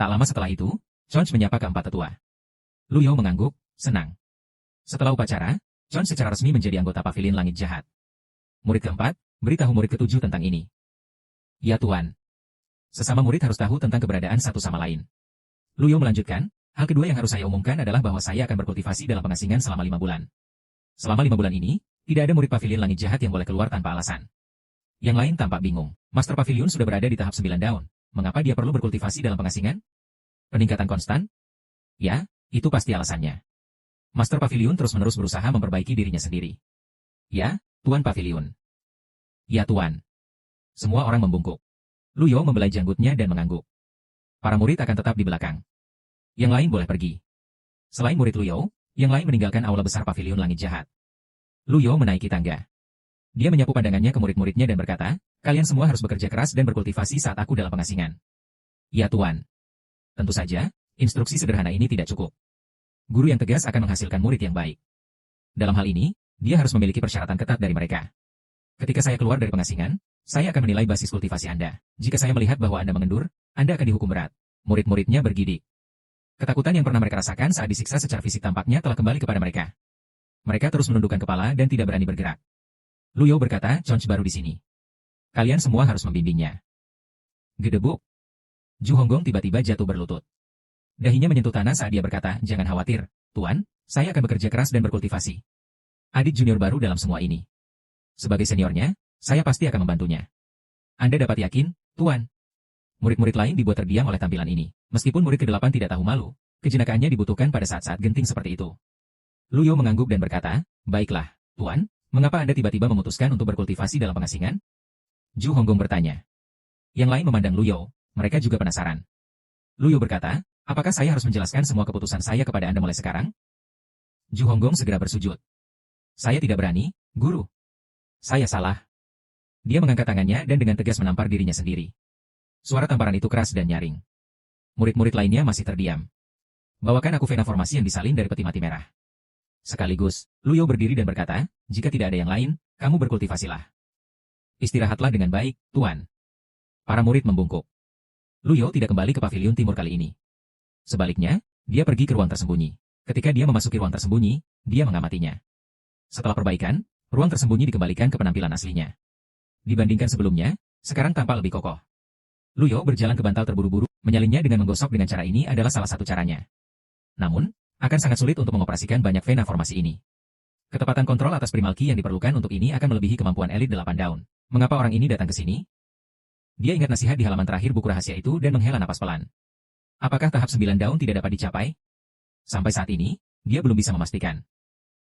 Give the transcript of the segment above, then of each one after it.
Tak lama setelah itu, Chonch menyapa keempat tetua. Lu Yao mengangguk, senang. Setelah upacara, Chonch secara resmi menjadi anggota Pavilion Langit Jahat. Murid keempat, beritahu murid ketujuh tentang ini. Ya Tuan. Sesama murid harus tahu tentang keberadaan satu sama lain. Lu Yao melanjutkan, hal kedua yang harus saya umumkan adalah bahwa saya akan berkultivasi dalam pengasingan selama 5 bulan. Selama 5 bulan ini, tidak ada murid Pavilion Langit Jahat yang boleh keluar tanpa alasan. Yang lain tampak bingung. Master Pavilion sudah berada di tahap 9 daun. Mengapa dia perlu berkultivasi dalam pengasingan? Peningkatan konstan? Ya, itu pasti alasannya. Master Pavilion terus-menerus berusaha memperbaiki dirinya sendiri. Ya, Tuan Pavilion. Ya Tuan. Semua orang membungkuk. Lu Yao membelai janggutnya dan mengangguk. Para murid akan tetap di belakang. Yang lain boleh pergi. Selain murid Lu Yao, yang lain meninggalkan aula besar Pavilion Langit Jahat. Lu Yao menaiki tangga. Dia menyapu pandangannya ke murid-muridnya dan berkata, kalian semua harus bekerja keras dan berkultivasi saat aku dalam pengasingan. Ya Tuan. Tentu saja, instruksi sederhana ini tidak cukup. Guru yang tegas akan menghasilkan murid yang baik. Dalam hal ini, dia harus memiliki persyaratan ketat dari mereka. Ketika saya keluar dari pengasingan, saya akan menilai basis kultivasi Anda. Jika saya melihat bahwa Anda mengendur, Anda akan dihukum berat. Murid-muridnya bergidik. Ketakutan yang pernah mereka rasakan saat disiksa secara fisik tampaknya telah kembali kepada mereka. Mereka terus menundukkan kepala dan tidak berani bergerak. Lu Yao berkata, Chonch baru di sini. Kalian semua harus membimbingnya. Gedebuk. Ju Honggong tiba-tiba jatuh berlutut. Dahinya menyentuh tanah saat dia berkata, jangan khawatir, Tuan, saya akan bekerja keras dan berkultivasi. Adik junior baru dalam semua ini. Sebagai seniornya, saya pasti akan membantunya. Anda dapat yakin, Tuan. Murid-murid lain dibuat terdiam oleh tampilan ini. Meskipun murid ke-8 tidak tahu malu, kejenakaannya dibutuhkan pada saat-saat genting seperti itu. Lu Yao mengangguk dan berkata, baiklah, Tuan, mengapa Anda tiba-tiba memutuskan untuk berkultivasi dalam pengasingan? Ju Honggong bertanya. Yang lain memandang Lu Yao, mereka juga penasaran. Lu Yao berkata, apakah saya harus menjelaskan semua keputusan saya kepada Anda mulai sekarang? Ju Honggong segera bersujud. Saya tidak berani, Guru. Saya salah. Dia mengangkat tangannya dan dengan tegas menampar dirinya sendiri. Suara tamparan itu keras dan nyaring. Murid-murid lainnya masih terdiam. Bawakan aku vena formasi yang disalin dari peti mati merah. Sekaligus, Lu Yao berdiri dan berkata, jika tidak ada yang lain, kamu berkultivasilah. Istirahatlah dengan baik, Tuan. Para murid membungkuk. Lu Yao tidak kembali ke pavilion timur kali ini. Sebaliknya, dia pergi ke ruang tersembunyi. Ketika dia memasuki ruang tersembunyi, dia mengamatinya. Setelah perbaikan, ruang tersembunyi dikembalikan ke penampilan aslinya. Dibandingkan sebelumnya, sekarang tampak lebih kokoh. Lu Yao berjalan ke bantal terburu-buru, menyalinnya dengan menggosok dengan cara ini adalah salah satu caranya. Namun, akan sangat sulit untuk mengoperasikan banyak vena formasi ini. Ketepatan kontrol atas primalki yang diperlukan untuk ini akan melebihi kemampuan elit 8 daun. Mengapa orang ini datang ke sini? Dia ingat nasihat di halaman terakhir buku rahasia itu dan menghela napas pelan. Apakah tahap 9 daun tidak dapat dicapai? Sampai saat ini, dia belum bisa memastikan.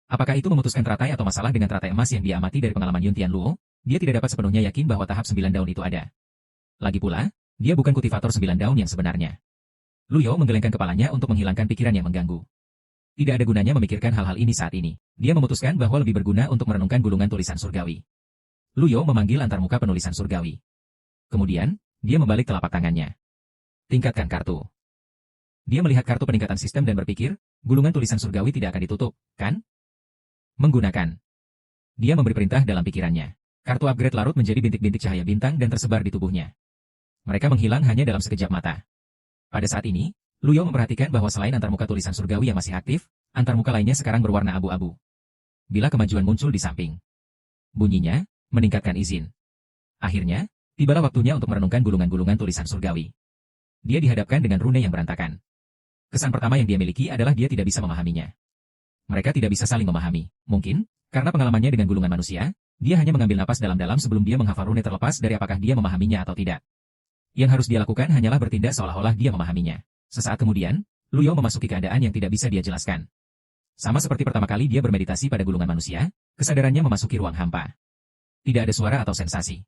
Apakah itu memutuskan teratai atau masalah dengan teratai emas yang dia amati dari pengalaman Yun Tian Luo? Dia tidak dapat sepenuhnya yakin bahwa tahap 9 daun itu ada. Lagi pula, dia bukan kultivator 9 daun yang sebenarnya. Lu Yao menggelengkan kepalanya untuk menghilangkan pikiran yang mengganggu. Tidak ada gunanya memikirkan hal-hal ini saat ini. Dia memutuskan bahwa lebih berguna untuk merenungkan gulungan tulisan surgawi. Lu Yao memanggil antarmuka penulisan surgawi. Kemudian, dia membalik telapak tangannya. Tingkatkan kartu. Dia melihat kartu peningkatan sistem dan berpikir, gulungan tulisan surgawi tidak akan ditutup, kan? Menggunakan. Dia memberi perintah dalam pikirannya. Kartu upgrade larut menjadi bintik-bintik cahaya bintang dan tersebar di tubuhnya. Mereka menghilang hanya dalam sekejap mata. Pada saat ini, Lu Yao memperhatikan bahwa selain antarmuka tulisan surgawi yang masih aktif, antarmuka lainnya sekarang berwarna abu-abu. Bila kemajuan muncul di samping. Bunyinya, meningkatkan izin. Akhirnya, tibalah waktunya untuk merenungkan gulungan-gulungan tulisan surgawi. Dia dihadapkan dengan rune yang berantakan. Kesan pertama yang dia miliki adalah dia tidak bisa memahaminya. Mereka tidak bisa saling memahami. Mungkin, karena pengalamannya dengan gulungan manusia, dia hanya mengambil napas dalam-dalam sebelum dia menghafal rune terlepas dari apakah dia memahaminya atau tidak. Yang harus dia lakukan hanyalah bertindak seolah-olah dia memahaminya. Sesaat kemudian, Lu Yao memasuki keadaan yang tidak bisa dia jelaskan. Sama seperti pertama kali dia bermeditasi pada gulungan manusia, kesadarannya memasuki ruang hampa. Tidak ada suara atau sensasi.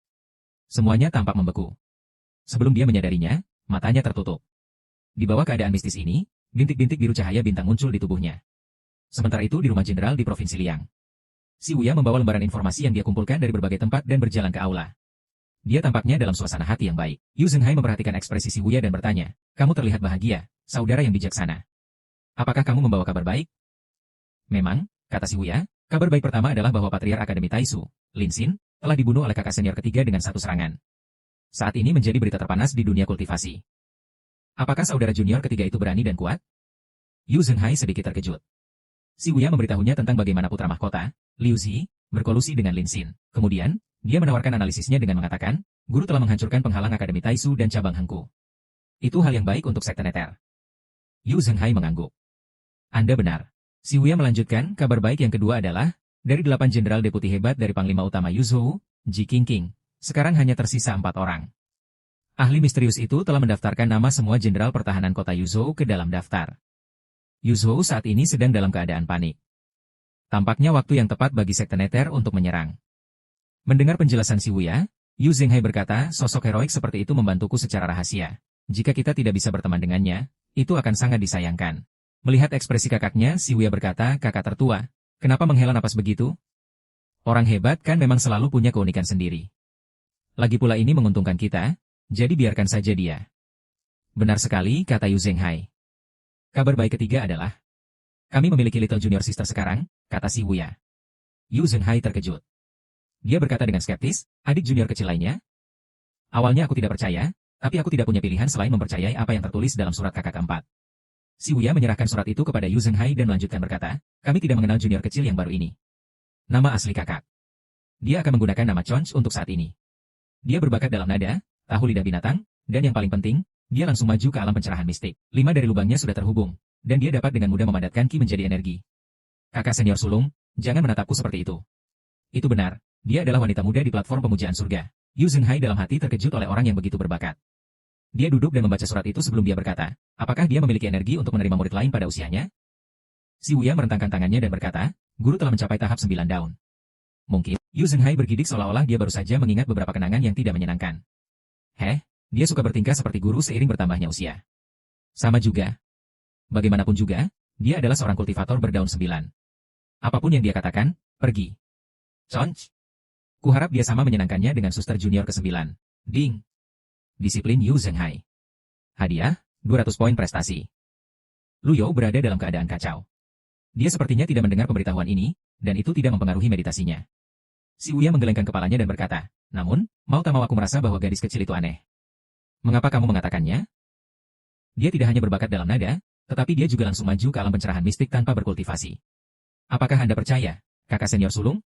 Semuanya tampak membeku. Sebelum dia menyadarinya, matanya tertutup. Di bawah keadaan mistis ini, bintik-bintik biru cahaya bintang muncul di tubuhnya. Sementara itu di rumah jenderal di Provinsi Liang. Si Wuya membawa lembaran informasi yang dia kumpulkan dari berbagai tempat dan berjalan ke aula. Dia tampaknya dalam suasana hati yang baik. Yu Zhenghai memperhatikan ekspresi si Wuya dan bertanya, kamu terlihat bahagia, saudara yang bijaksana. Apakah kamu membawa kabar baik? Memang, kata si Wuya, kabar baik pertama adalah bahwa Patriar Akademi Taisu, Lin Xin, telah dibunuh oleh kakak senior ketiga dengan satu serangan. Saat ini menjadi berita terpanas di dunia kultivasi. Apakah saudara junior ketiga itu berani dan kuat? Yu Zhenghai sedikit terkejut. Si Wuya memberitahunya tentang bagaimana putra mahkota, Liu Zi, berkolusi dengan Lin Xin. Kemudian, dia menawarkan analisisnya dengan mengatakan, guru telah menghancurkan penghalang Akademi Taisu dan cabang Hengku. Itu hal yang baik untuk sekte Nether. Yu Zhenghai mengangguk. Anda benar. Si Wuya melanjutkan, kabar baik yang kedua adalah, dari 8 jenderal deputi hebat dari Panglima Utama Yu Zhou, Ji Qingqing, sekarang hanya tersisa 4 orang. Ahli misterius itu telah mendaftarkan nama semua jenderal pertahanan kota Yu Zhou ke dalam daftar. Yu Zhou saat ini sedang dalam keadaan panik. Tampaknya waktu yang tepat bagi sekte Nether untuk menyerang. Mendengar penjelasan si Wuya, Yu Zhenghai berkata, sosok heroik seperti itu membantuku secara rahasia. Jika kita tidak bisa berteman dengannya, itu akan sangat disayangkan. Melihat ekspresi kakaknya, si Wuya berkata, kakak tertua, kenapa menghela napas begitu? Orang hebat kan memang selalu punya keunikan sendiri. Lagi pula ini menguntungkan kita, jadi biarkan saja dia. Benar sekali, kata Yu Zhenghai. Kabar baik ketiga adalah, kami memiliki Little Junior Sister sekarang, kata si Wuya. Yu Zhenghai terkejut. Dia berkata dengan skeptis, adik junior kecil lainnya? Awalnya aku tidak percaya, tapi aku tidak punya pilihan selain mempercayai apa yang tertulis dalam surat kakak keempat. Si Wuya menyerahkan surat itu kepada Yu Zhenghai dan melanjutkan berkata, kami tidak mengenal junior kecil yang baru ini. Nama asli kakak. Dia akan menggunakan nama Chonch untuk saat ini. Dia berbakat dalam nada, tahu lidah binatang, dan yang paling penting, dia langsung maju ke alam pencerahan mistik. 5 dari lubangnya sudah terhubung, dan dia dapat dengan mudah memadatkan ki menjadi energi. Kakak senior sulung, jangan menatapku seperti itu. Itu benar, dia adalah wanita muda di platform pemujaan surga. Yu Zhenghai dalam hati terkejut oleh orang yang begitu berbakat. Dia duduk dan membaca surat itu sebelum dia berkata, apakah dia memiliki energi untuk menerima murid lain pada usianya? Si Wuya merentangkan tangannya dan berkata, guru telah mencapai tahap 9 daun. Mungkin, Yu Zhenghai bergidik seolah-olah dia baru saja mengingat beberapa kenangan yang tidak menyenangkan. Dia suka bertingkah seperti guru seiring bertambahnya usia. Sama juga. Bagaimanapun juga, dia adalah seorang kultivator berdaun 9. Apapun yang dia katakan, pergi. Chonch. Kuharap dia sama menyenangkannya dengan suster junior ke-9. Ding. Disiplin Yu Zhenghai. Hadiah, 200 poin prestasi. Lu You berada dalam keadaan kacau. Dia sepertinya tidak mendengar pemberitahuan ini, dan itu tidak mempengaruhi meditasinya. Si Wuya menggelengkan kepalanya dan berkata, namun, mau tak mau aku merasa bahwa gadis kecil itu aneh. Mengapa kamu mengatakannya? Dia tidak hanya berbakat dalam nada, tetapi dia juga langsung maju ke alam pencerahan mistik tanpa berkultivasi. Apakah Anda percaya, kakak senior sulung?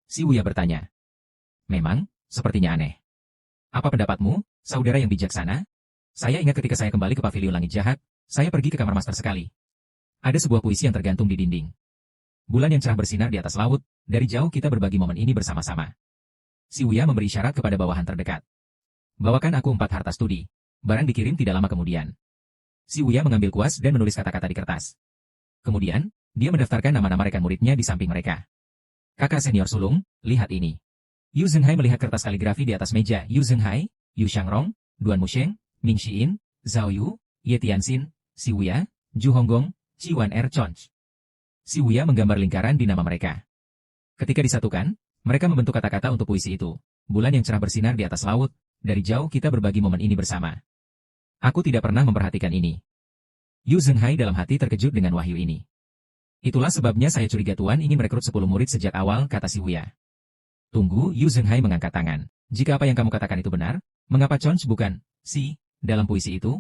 Si Wuya bertanya. Memang, sepertinya aneh. Apa pendapatmu, saudara yang bijaksana? Saya ingat ketika saya kembali ke Pavilion Langit Jahat, saya pergi ke kamar master sekali. Ada sebuah puisi yang tergantung di dinding. Bulan yang cerah bersinar di atas laut, dari jauh kita berbagi momen ini bersama-sama. Si Wuya memberi isyarat kepada bawahan terdekat. Bawakan aku 4 harta studi. Barang dikirim tidak lama kemudian. Si Wuya mengambil kuas dan menulis kata-kata di kertas. Kemudian, dia mendaftarkan nama-nama rekan muridnya di samping mereka. Kakak senior sulung, lihat ini. Yu Zhenghai melihat kertas kaligrafi di atas meja. Yu Zhenghai, Yu Shangrong, Duan Musheng, Ming Xiin, Zhao Yu, Ye Tianxin, Si Wuya, Ju Honggong, Chi Wan Er Chonch. Si Wuya menggambar lingkaran di nama mereka. Ketika disatukan, mereka membentuk kata-kata untuk puisi itu. Bulan yang cerah bersinar di atas laut, dari jauh kita berbagi momen ini bersama. Aku tidak pernah memperhatikan ini. Yu Zhenghai dalam hati terkejut dengan wahyu ini. Itulah sebabnya saya curiga Tuan ingin merekrut 10 murid sejak awal, kata si Wuya. Tunggu, Yu Zhenghai mengangkat tangan. Jika apa yang kamu katakan itu benar, mengapa Chonch bukan si dalam puisi itu?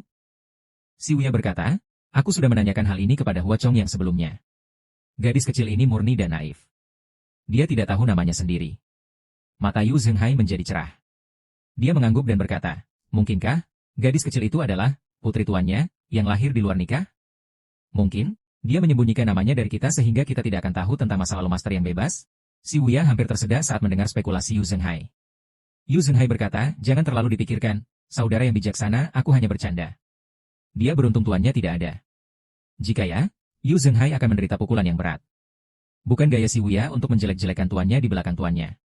Si Wuya berkata, aku sudah menanyakan hal ini kepada Hua Chong yang sebelumnya. Gadis kecil ini murni dan naif. Dia tidak tahu namanya sendiri. Mata Yu Zhenghai menjadi cerah. Dia mengangguk dan berkata, mungkinkah gadis kecil itu adalah putri tuannya yang lahir di luar nikah? Mungkin, dia menyembunyikan namanya dari kita sehingga kita tidak akan tahu tentang masa lalu master yang bebas? Si Wuya hampir tersedak saat mendengar spekulasi Yu Zhenghai. Yu Zhenghai berkata, jangan terlalu dipikirkan, saudara yang bijaksana, aku hanya bercanda. Dia beruntung tuannya tidak ada. Jika ya, Yu Zhenghai akan menderita pukulan yang berat. Bukan gaya si Wuya untuk menjelek-jelekan tuannya di belakang tuannya.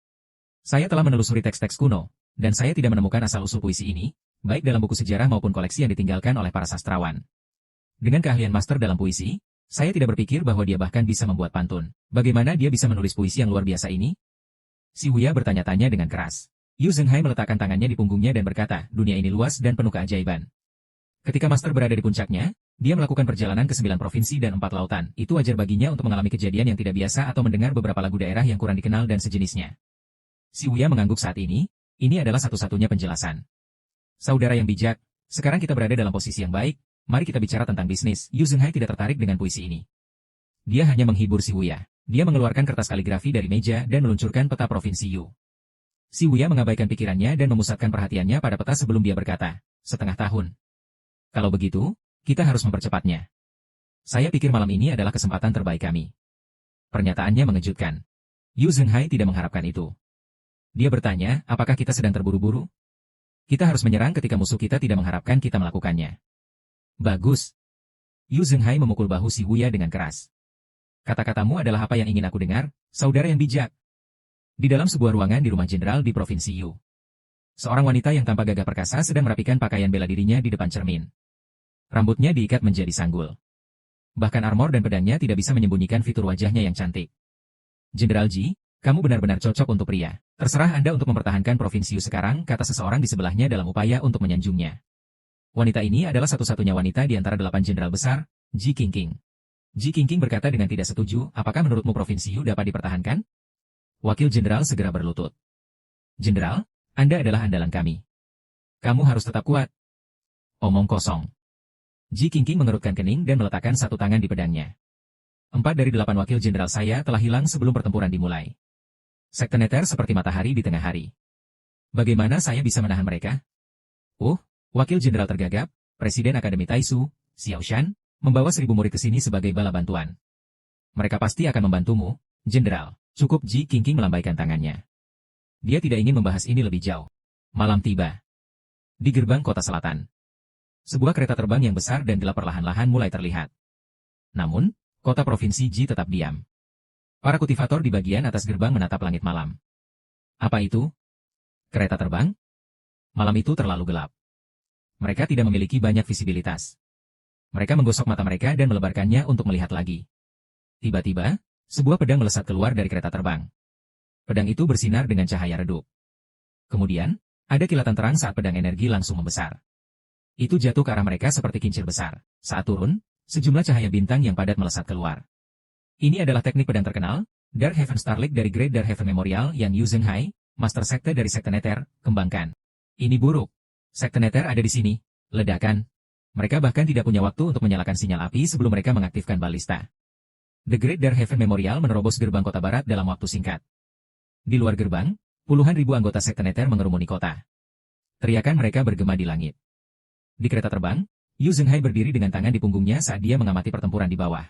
Saya telah menelusuri teks-teks kuno, dan saya tidak menemukan asal-usul puisi ini, baik dalam buku sejarah maupun koleksi yang ditinggalkan oleh para sastrawan. Dengan keahlian master dalam puisi, saya tidak berpikir bahwa dia bahkan bisa membuat pantun. Bagaimana dia bisa menulis puisi yang luar biasa ini? Si Wuya bertanya-tanya dengan keras. Yu Zhenghai meletakkan tangannya di punggungnya dan berkata, dunia ini luas dan penuh keajaiban. Ketika master berada di puncaknya, dia melakukan perjalanan ke 9 provinsi dan 4 lautan. Itu wajar baginya untuk mengalami kejadian yang tidak biasa atau mendengar beberapa lagu daerah yang kurang dikenal dan sejenisnya. Si Wuya mengangguk saat ini adalah satu-satunya penjelasan. Saudara yang bijak, Sekarang kita berada dalam posisi yang baik, mari kita bicara tentang bisnis. Yu Zhenghai tidak tertarik dengan puisi ini. Dia hanya menghibur si Wuya. Dia mengeluarkan kertas kaligrafi dari meja dan meluncurkan peta provinsi Yu. Si Wuya mengabaikan pikirannya dan memusatkan perhatiannya pada peta sebelum dia berkata, setengah tahun. Kalau begitu, kita harus mempercepatnya. Saya pikir malam ini adalah kesempatan terbaik kami. Pernyataannya mengejutkan. Yu Zhenghai tidak mengharapkan itu. Dia bertanya, apakah kita sedang terburu-buru? Kita harus menyerang ketika musuh kita tidak mengharapkan kita melakukannya. Bagus. Yu Zhenghai memukul bahu si Wuya dengan keras. Kata-katamu adalah apa yang ingin aku dengar, saudara yang bijak. Di dalam sebuah ruangan di rumah jenderal di Provinsi Yu. Seorang wanita yang tampak gagah perkasa sedang merapikan pakaian bela dirinya di depan cermin. Rambutnya diikat menjadi sanggul. Bahkan armor dan pedangnya tidak bisa menyembunyikan fitur wajahnya yang cantik. Jenderal Ji, kamu benar-benar cocok untuk pria. Terserah Anda untuk mempertahankan Provinsi Yu sekarang, kata seseorang di sebelahnya dalam upaya untuk menyanjungnya. Wanita ini adalah satu-satunya wanita di antara 8 jenderal besar, Ji Qingqing. Ji Qingqing berkata dengan tidak setuju, apakah menurutmu Provinsi Yu dapat dipertahankan? Wakil jenderal segera berlutut. Jenderal, Anda adalah andalan kami. Kamu harus tetap kuat. Omong kosong. Ji Qingqing mengerutkan kening dan meletakkan satu tangan di pedangnya. 4 dari 8 wakil jenderal saya telah hilang sebelum pertempuran dimulai. Sekte Nether seperti matahari di tengah hari. Bagaimana saya bisa menahan mereka? Wakil jenderal tergagap, Presiden Akademi Taisu, Xiao Shan, membawa 1000 murid ke sini sebagai bala bantuan. Mereka pasti akan membantumu, jenderal. Cukup. Ji Qingqing melambaikan tangannya. Dia tidak ingin membahas ini lebih jauh. Malam tiba. Di gerbang kota selatan. Sebuah kereta terbang yang besar dan gelap perlahan-lahan mulai terlihat. Namun, kota provinsi Ji tetap diam. Para kultivator di bagian atas gerbang menatap langit malam. Apa itu? Kereta terbang? Malam itu terlalu gelap. Mereka tidak memiliki banyak visibilitas. Mereka menggosok mata mereka dan melebarkannya untuk melihat lagi. Tiba-tiba, sebuah pedang melesat keluar dari kereta terbang. Pedang itu bersinar dengan cahaya redup. Kemudian, ada kilatan terang saat pedang energi langsung membesar. Itu jatuh ke arah mereka seperti kincir besar. Saat turun, sejumlah cahaya bintang yang padat melesat keluar. Ini adalah teknik pedang terkenal, Dark Heaven Starlight dari Great Dark Heaven Memorial yang Yu Zhenghai, Master Sekte dari Sekte Nether, kembangkan. Ini buruk. Sekte Nether ada di sini. Ledakan. Mereka bahkan tidak punya waktu untuk menyalakan sinyal api sebelum mereka mengaktifkan balista. The Great Dark Heaven Memorial menerobos gerbang kota barat dalam waktu singkat. Di luar gerbang, puluhan ribu anggota Sekte Nether mengerumuni kota. Teriakan mereka bergema di langit. Di kereta terbang, Yu Zhenghai berdiri dengan tangan di punggungnya saat dia mengamati pertempuran di bawah.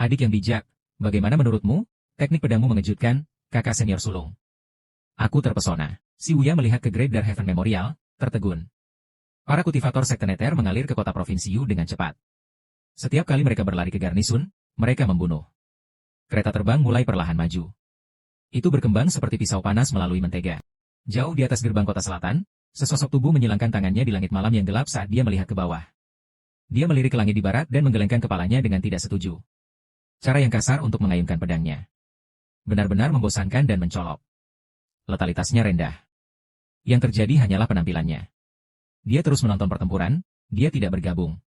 Adik yang bijak, bagaimana menurutmu? Teknik pedangmu mengejutkan, kakak senior sulung. Aku terpesona. Si Wuya melihat ke Great Dark Heaven Memorial, tertegun. Para kultivator Sekte Nether mengalir ke kota provinsi Yu dengan cepat. Setiap kali mereka berlari ke garnisun, mereka membunuh. Kereta terbang mulai perlahan maju. Itu berkembang seperti pisau panas melalui mentega. Jauh di atas gerbang kota selatan, sesosok tubuh menyilangkan tangannya di langit malam yang gelap saat dia melihat ke bawah. Dia melirik ke langit di barat dan menggelengkan kepalanya dengan tidak setuju. Cara yang kasar untuk mengayunkan pedangnya. Benar-benar membosankan dan mencolok. Letalitasnya rendah. Yang terjadi hanyalah penampilannya. Dia terus menonton pertempuran, dia tidak bergabung.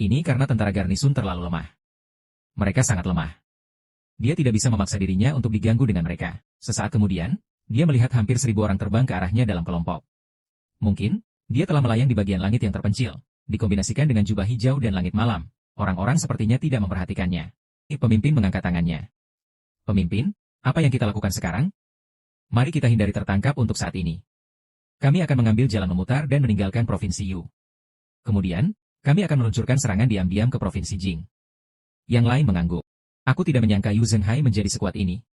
Ini karena tentara garnisun terlalu lemah. Mereka sangat lemah. Dia tidak bisa memaksa dirinya untuk diganggu dengan mereka. Sesaat kemudian, dia melihat hampir 1000 orang terbang ke arahnya dalam kelompok. Mungkin, dia telah melayang di bagian langit yang terpencil, dikombinasikan dengan jubah hijau dan langit malam. Orang-orang sepertinya tidak memperhatikannya. Pemimpin mengangkat tangannya. Pemimpin, apa yang kita lakukan sekarang? Mari kita hindari tertangkap untuk saat ini. Kami akan mengambil jalan memutar dan meninggalkan Provinsi Yu. Kemudian, kami akan meluncurkan serangan diam-diam ke Provinsi Jing. Yang lain mengangguk. Aku tidak menyangka Yu Zhenghai menjadi sekuat ini.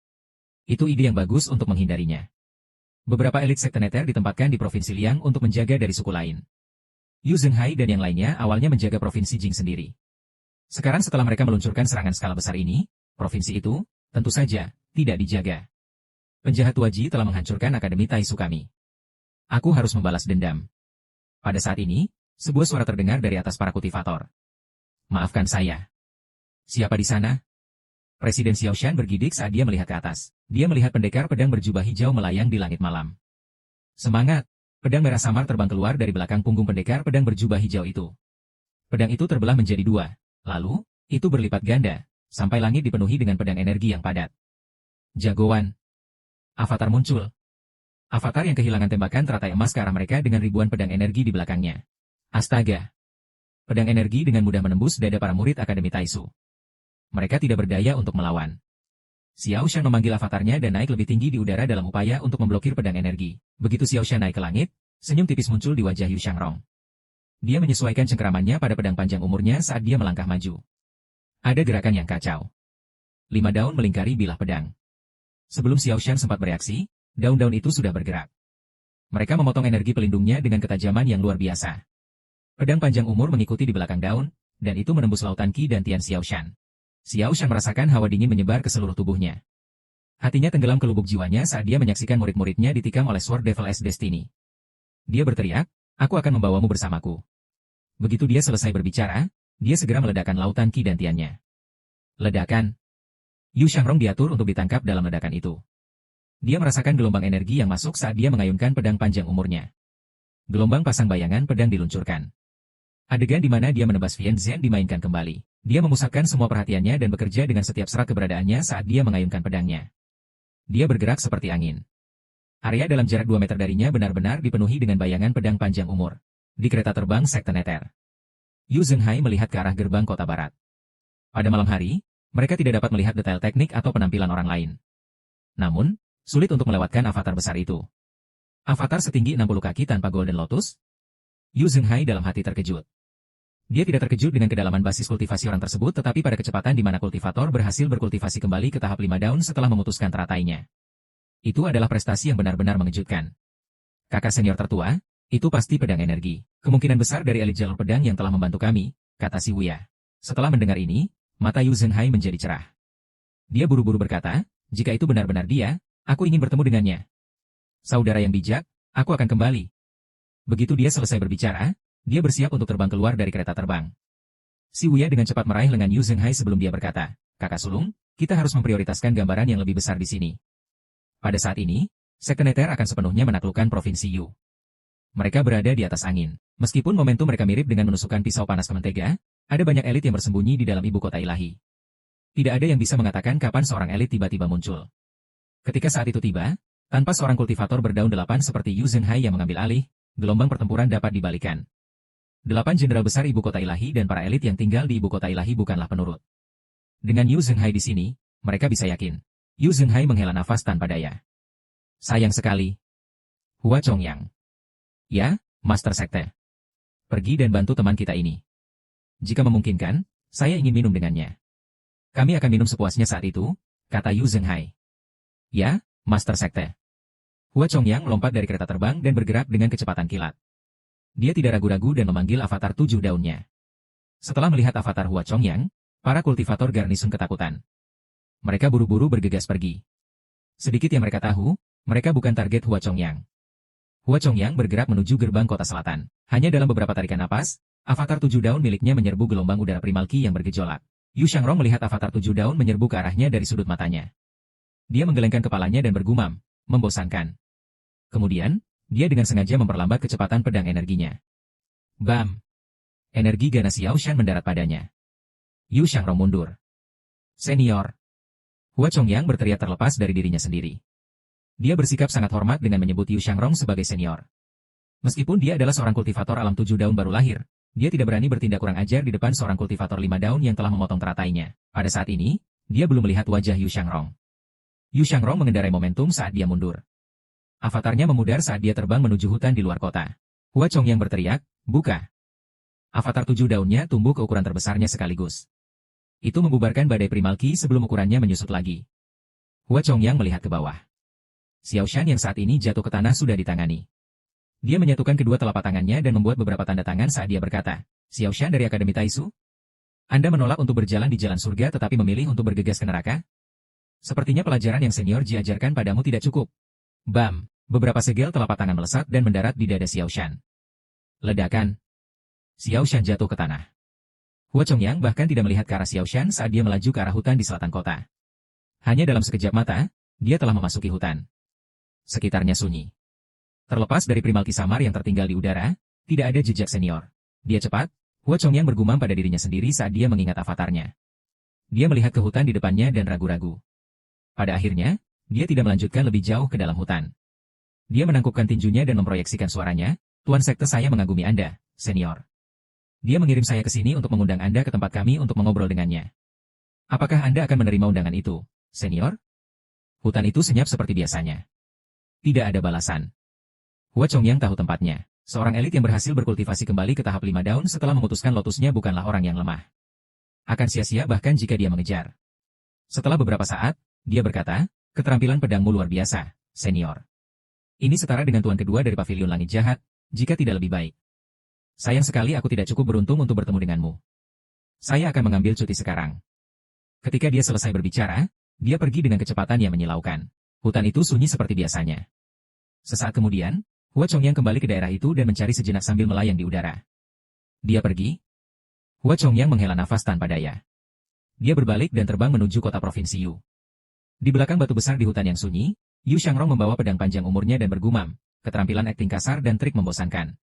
Itu ide yang bagus untuk menghindarinya. Beberapa elit Sekte Nether ditempatkan di Provinsi Liang untuk menjaga dari suku lain. Yu Zhenghai dan yang lainnya awalnya menjaga Provinsi Jing sendiri. Sekarang setelah mereka meluncurkan serangan skala besar ini, provinsi itu, tentu saja, tidak dijaga. Penjahat tua Ji telah menghancurkan Akademi Taisu kami. Aku harus membalas dendam. Pada saat ini, sebuah suara terdengar dari atas para kultivator. Maafkan saya. Siapa di sana? Presiden Xiao Shan bergidik saat dia melihat ke atas. Dia melihat pendekar pedang berjubah hijau melayang di langit malam. Semangat! Pedang merah samar terbang keluar dari belakang punggung pendekar pedang berjubah hijau itu. Pedang itu terbelah menjadi 2. Lalu, itu berlipat ganda, sampai langit dipenuhi dengan pedang energi yang padat. Jagoan. Avatar muncul. Avatar yang kehilangan tembakan teratai emas ke arah mereka dengan ribuan pedang energi di belakangnya. Astaga! Pedang energi dengan mudah menembus dada para murid Akademi Taisu. Mereka tidak berdaya untuk melawan. Xiao Shan memanggil avatarnya dan naik lebih tinggi di udara dalam upaya untuk memblokir pedang energi. Begitu Xiao Shan naik ke langit, senyum tipis muncul di wajah Yu Shangrong. Dia menyesuaikan cengkeramannya pada pedang panjang umurnya saat dia melangkah maju. Ada gerakan yang kacau. 5 daun melingkari bilah pedang. Sebelum Xiao Shan sempat bereaksi, daun-daun itu sudah bergerak. Mereka memotong energi pelindungnya dengan ketajaman yang luar biasa. Pedang panjang umur mengikuti di belakang daun, dan itu menembus lautan Qi dan Tian Xiao Shan. Xiao Shan merasakan hawa dingin menyebar ke seluruh tubuhnya. Hatinya tenggelam ke lubuk jiwanya saat dia menyaksikan murid-muridnya ditikam oleh Sword Devil S Destiny. Dia berteriak, "Aku akan membawamu bersamaku." Begitu dia selesai berbicara, dia segera meledakkan lautan Qi dan Tiannya. Ledakan. Yu Shangrong diatur untuk ditangkap dalam ledakan itu. Dia merasakan gelombang energi yang masuk saat dia mengayunkan pedang panjang umurnya. Gelombang pasang bayangan pedang diluncurkan. Adegan di mana dia menebas Vian Zhen dimainkan kembali. Dia memusatkan semua perhatiannya dan bekerja dengan setiap serat keberadaannya saat dia mengayunkan pedangnya. Dia bergerak seperti angin. Area dalam jarak 2 meter darinya benar-benar dipenuhi dengan bayangan pedang panjang umur. Di kereta terbang sekte Nether, Yu Zhenghai melihat ke arah gerbang kota barat. Pada malam hari, mereka tidak dapat melihat detail teknik atau penampilan orang lain. Namun, sulit untuk melewatkan avatar besar itu. Avatar setinggi 60 kaki tanpa Golden Lotus? Yu Zhenghai dalam hati terkejut. Dia tidak terkejut dengan kedalaman basis kultivasi orang tersebut tetapi pada kecepatan di mana kultivator berhasil berkultivasi kembali ke tahap 5 daun setelah memutuskan teratainya. Itu adalah prestasi yang benar-benar mengejutkan. Kakak senior tertua, itu pasti pedang energi. Kemungkinan besar dari elit jalur pedang yang telah membantu kami, kata si Wuya. Setelah mendengar ini, mata Yu Zhenghai menjadi cerah. Dia buru-buru berkata, jika itu benar-benar dia, aku ingin bertemu dengannya. Saudara yang bijak, aku akan kembali. Begitu dia selesai berbicara, dia bersiap untuk terbang keluar dari kereta terbang. Si Wuya dengan cepat meraih lengan Yu Zhenghai sebelum dia berkata, "Kakak sulung, kita harus memprioritaskan gambaran yang lebih besar di sini." Pada saat ini, sekte Nether akan sepenuhnya menaklukkan Provinsi Yu. Mereka berada di atas angin. Meskipun momentum mereka mirip dengan menusukkan pisau panas ke mentega, ada banyak elit yang bersembunyi di dalam ibu kota ilahi. Tidak ada yang bisa mengatakan kapan seorang elit tiba-tiba muncul. Ketika saat itu tiba, tanpa seorang kultivator berdaun 8 seperti Yu Zhenghai yang mengambil alih, gelombang pertempuran dapat dibalikan. 8 jenderal besar ibu kota ilahi dan para elit yang tinggal di ibu kota ilahi bukanlah penurut. Dengan Yu Zhenghai di sini, mereka bisa yakin. Yu Zhenghai menghela nafas tanpa daya. Sayang sekali. Hua Chongyang. Ya, Master Sekte. Pergi dan bantu teman kita ini. Jika memungkinkan, saya ingin minum dengannya. Kami akan minum sepuasnya saat itu, kata Yu Zhenghai. Ya, Master Sekte. Hua Chongyang melompat dari kereta terbang dan bergerak dengan kecepatan kilat. Dia tidak ragu-ragu dan memanggil avatar 7 daunnya. Setelah melihat avatar Hua Chongyang, para kultivator garnisun ketakutan. Mereka buru-buru bergegas pergi. Sedikit yang mereka tahu, mereka bukan target Hua Chongyang. Hua Chongyang bergerak menuju gerbang kota selatan. Hanya dalam beberapa tarikan napas, avatar 7 daun miliknya menyerbu gelombang udara primal Qi yang bergejolak. Yu Shangrong melihat avatar 7 daun menyerbu ke arahnya dari sudut matanya. Dia menggelengkan kepalanya dan bergumam, membosankan. Kemudian, dia dengan sengaja memperlambat kecepatan pedang energinya. Bam! Energi ganas Xiao Shan mendarat padanya. Yu Shangrong mundur. Senior. Hua Chongyang berteriak terlepas dari dirinya sendiri. Dia bersikap sangat hormat dengan menyebut Yu Shangrong sebagai senior. Meskipun dia adalah seorang kultivator alam 7 daun baru lahir, dia tidak berani bertindak kurang ajar di depan seorang kultivator 5 daun yang telah memotong teratainya. Pada saat ini, dia belum melihat wajah Yu Shangrong. Yu Shangrong mengendarai momentum saat dia mundur. Avatarnya memudar saat dia terbang menuju hutan di luar kota. Hua Chongyang berteriak, "Buka!" Avatar 7 daunnya tumbuh ke ukuran terbesarnya sekaligus. Itu membubarkan badai primal Qi sebelum ukurannya menyusut lagi. Hua Chongyang melihat ke bawah. Xiao Shan yang saat ini jatuh ke tanah sudah ditangani. Dia menyatukan kedua telapak tangannya dan membuat beberapa tanda tangan saat dia berkata, "Xiao Shan dari Akademi Taisu? Anda menolak untuk berjalan di jalan surga tetapi memilih untuk bergegas ke neraka? Sepertinya pelajaran yang senior diajarkan padamu tidak cukup." Bam! Beberapa segel telapak tangan melesat dan mendarat di dada Xiao Shan. Ledakan. Xiao Shan jatuh ke tanah. Hua Chongyang bahkan tidak melihat ke arah Xiao Shan saat dia melaju ke arah hutan di selatan kota. Hanya dalam sekejap mata, dia telah memasuki hutan. Sekitarnya sunyi. Terlepas dari primal Qi samar yang tertinggal di udara, tidak ada jejak senior. Dia cepat, Hua Chongyang bergumam pada dirinya sendiri saat dia mengingat avatarnya. Dia melihat ke hutan di depannya dan ragu-ragu. Pada akhirnya, dia tidak melanjutkan lebih jauh ke dalam hutan. Dia menangkupkan tinjunya dan memproyeksikan suaranya, "Tuan Sekte saya mengagumi Anda, senior. Dia mengirim saya ke sini untuk mengundang Anda ke tempat kami untuk mengobrol dengannya. Apakah Anda akan menerima undangan itu, senior? Hutan itu senyap seperti biasanya. Tidak ada balasan. Hua Chongyang tahu tempatnya. Seorang elit yang berhasil berkultivasi kembali ke tahap 5 daun setelah memutuskan lotusnya bukanlah orang yang lemah. Akan sia-sia bahkan jika dia mengejar. Setelah beberapa saat, dia berkata, keterampilan pedangmu luar biasa, senior. Ini setara dengan tuan kedua dari Pavilion Langit Jahat, jika tidak lebih baik. Sayang sekali aku tidak cukup beruntung untuk bertemu denganmu. Saya akan mengambil cuti sekarang. Ketika dia selesai berbicara, dia pergi dengan kecepatan yang menyilaukan. Hutan itu sunyi seperti biasanya. Sesaat kemudian, Hua Chongyang kembali ke daerah itu dan mencari sejenak sambil melayang di udara. Dia pergi. Hua Chongyang menghela nafas tanpa daya. Dia berbalik dan terbang menuju kota provinsi Yu. Di belakang batu besar di hutan yang sunyi, Yu Shangrong membawa pedang panjang umurnya dan bergumam, keterampilan akting kasar dan trik membosankan.